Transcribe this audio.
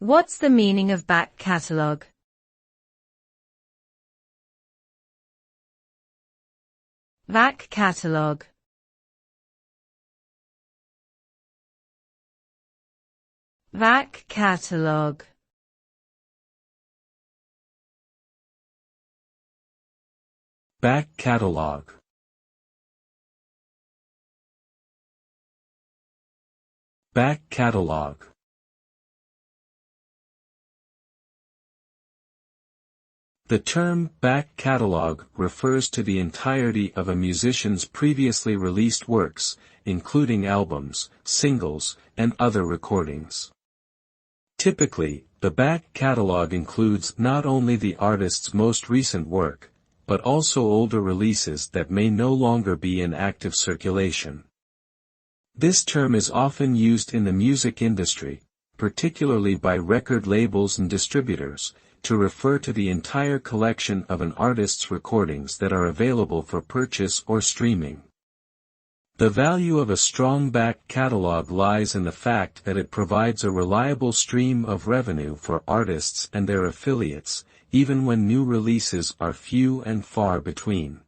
What's the meaning of back catalogue? Back catalogue. Back catalogue. Back catalogue. Back catalogue. The term back catalogue refers to the entirety of a musician's previously released works, including albums, singles, and other recordings. Typically, the back catalogue includes not only the artist's most recent work, but also older releases that may no longer be in active circulation. This term is often used in the music industry, particularly by record labels and distributors, to refer to the entire collection of an artist's recordings that are available for purchase or streaming. The value of a strong back catalog lies in the fact that it provides a reliable stream of revenue for artists and their affiliates, even when new releases are few and far between.